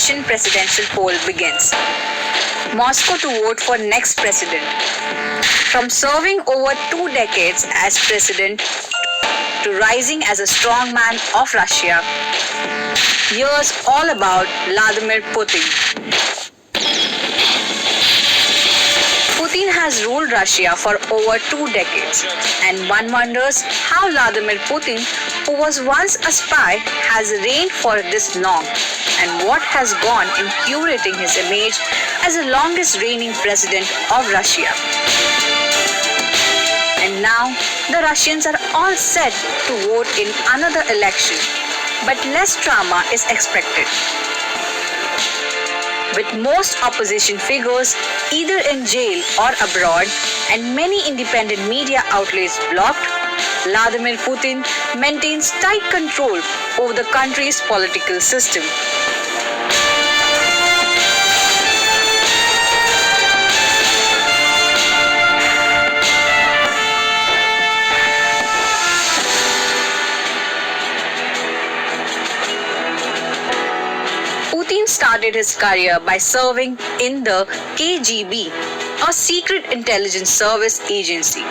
Russian presidential poll begins. Moscow to vote for next president. From serving over 2 decades as president to rising as a strong man of Russia, here's all about Vladimir Putin. Putin has ruled Russia for over 2 decades, and one wonders how Vladimir Putin, who was once a spy, has reigned for this long, and what has gone in curating his image as the longest reigning president of Russia. And now, the Russians are all set to vote in another election, but less drama is expected. With most opposition figures either in jail or abroad and many independent media outlets blocked, Vladimir Putin maintains tight control over the country's political system. Putin started his career by serving in the KGB, a secret intelligence service agency.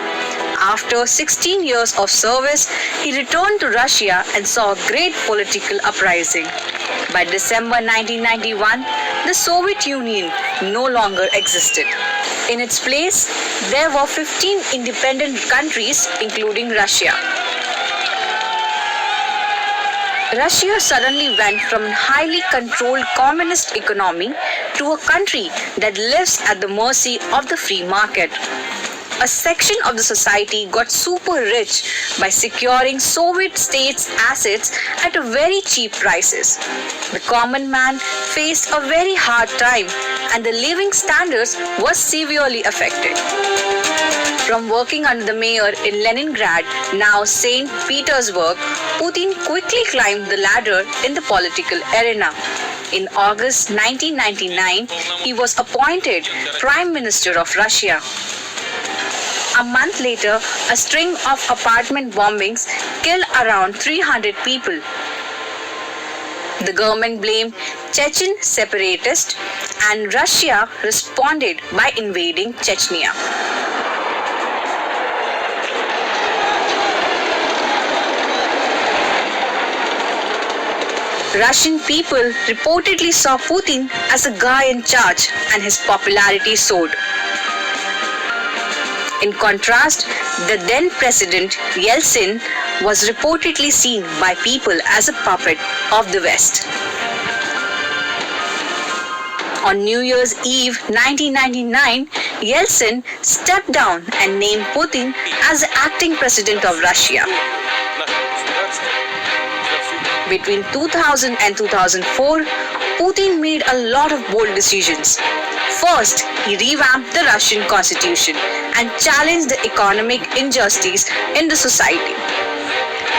After 16 years of service, he returned to Russia and saw a great political uprising. By December 1991, the Soviet Union no longer existed. In its place, there were 15 independent countries, including Russia. Russia suddenly went from a highly controlled communist economy to a country that lives at the mercy of the free market. A section of the society got super rich by securing Soviet states' assets at a very cheap prices. The common man faced a very hard time, and the living standards were severely affected. From working under the mayor in Leningrad, now St. Petersburg, Putin quickly climbed the ladder in the political arena. In August 1999, he was appointed Prime Minister of Russia. A month later, a string of apartment bombings killed around 300 people. The government blamed Chechen separatists, and Russia responded by invading Chechnya. Russian people reportedly saw Putin as a guy in charge, and his popularity soared. In contrast, the then President Yeltsin was reportedly seen by people as a puppet of the West. On New Year's Eve 1999, Yeltsin stepped down and named Putin as the acting president of Russia. Between 2000 and 2004, Putin made a lot of bold decisions. First, he revamped the Russian constitution and challenged the economic injustice in the society.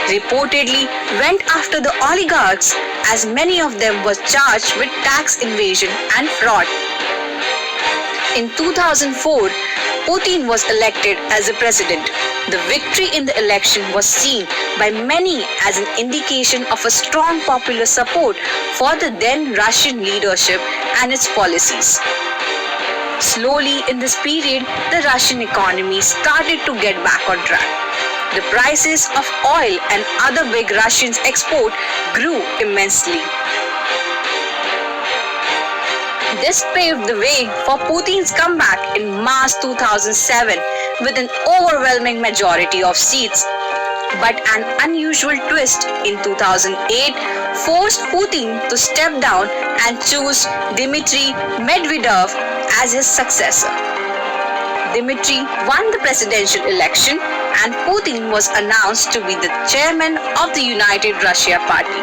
Reportedly went after the oligarchs, as many of them were charged with tax evasion and fraud. In 2004, Putin was elected as a president. The victory in the election was seen by many as an indication of a strong popular support for the then Russian leadership and its policies. Slowly in this period, the Russian economy started to get back on track. The prices of oil and other big Russian export grew immensely. This paved the way for Putin's comeback in March 2007 with an overwhelming majority of seats. But an unusual twist in 2008 forced Putin to step down and choose Dmitry Medvedev as his successor. Dmitry won the presidential election, and Putin was announced to be the chairman of the United Russia Party.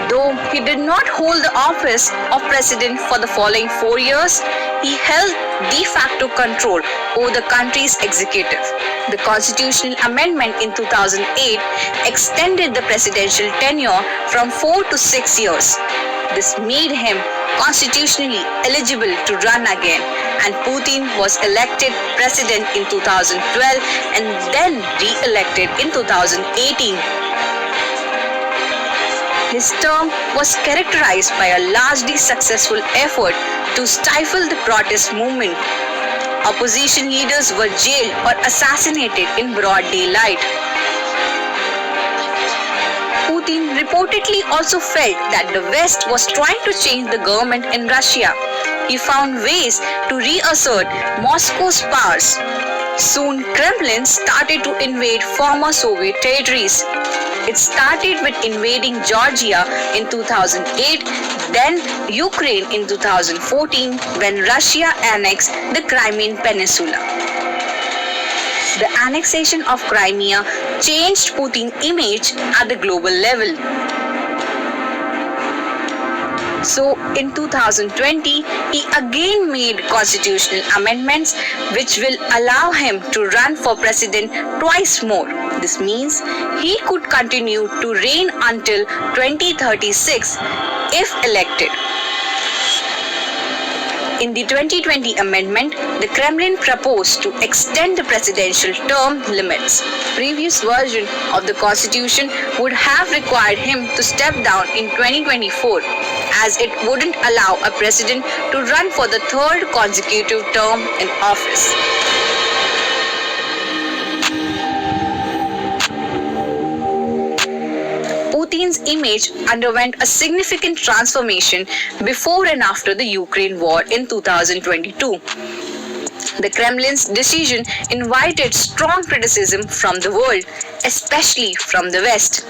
Though he did not hold the office of president for the following 4 years, he held de facto control over the country's executive. The constitutional amendment in 2008 extended the presidential tenure from 4 to 6 years. This made him constitutionally eligible to run again, and Putin was elected president in 2012 and then re-elected in 2018. His term was characterized by a largely successful effort to stifle the protest movement. Opposition leaders were jailed or assassinated in broad daylight. Putin reportedly also felt that the West was trying to change the government in Russia. He found ways to reassert Moscow's powers. Soon, Kremlin started to invade former Soviet territories. It started with invading Georgia in 2008, then Ukraine in 2014 when Russia annexed the Crimean Peninsula. The annexation of Crimea changed Putin's image at the global level. So in 2020, he again made constitutional amendments which will allow him to run for president twice more. This means he could continue to reign until 2036 if elected. In the 2020 amendment, the Kremlin proposed to extend the presidential term limits. Previous version of the constitution would have required him to step down in 2024, as it wouldn't allow a president to run for the third consecutive term in office. Putin's image underwent a significant transformation before and after the Ukraine war in 2022. The Kremlin's decision invited strong criticism from the world, especially from the West.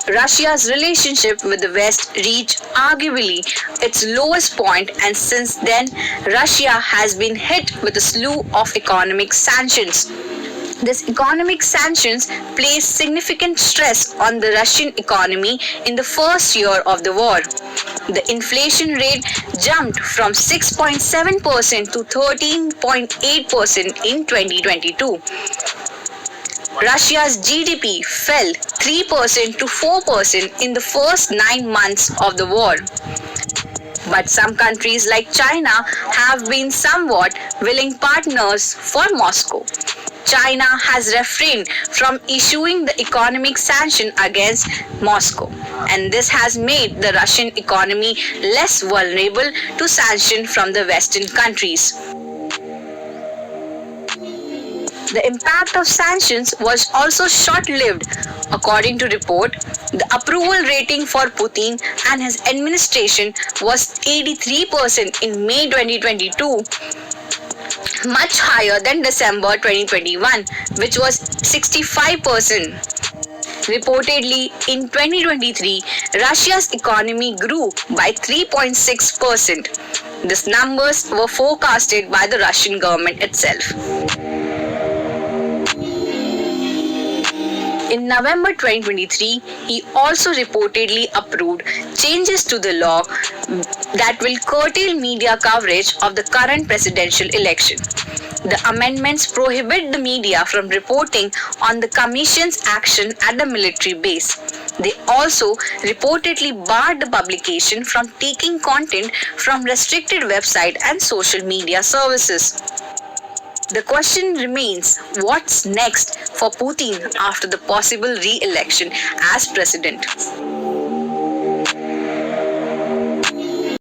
Russia's relationship with the West reached arguably its lowest point, and since then, Russia has been hit with a slew of economic sanctions. These economic sanctions placed significant stress on the Russian economy in the first year of the war. The inflation rate jumped from 6.7% to 13.8% in 2022. Russia's GDP fell 3% to 4% in the first 9 months of the war. But some countries like China have been somewhat willing partners for Moscow. China has refrained from issuing the economic sanction against Moscow, and this has made the Russian economy less vulnerable to sanction from the Western countries. The impact of sanctions was also short-lived. According to report, the approval rating for Putin and his administration was 83% in May 2022, much higher than December 2021, which was 65%. Reportedly, in 2023, Russia's economy grew by 3.6%. These numbers were forecasted by the Russian government itself. In November 2023, he also reportedly approved changes to the law that will curtail media coverage of the current presidential election. The amendments prohibit the media from reporting on the Commission's action at the military base. They also reportedly barred the publication from taking content from restricted websites and social media services. The question remains, what's next for Putin after the possible re-election as president?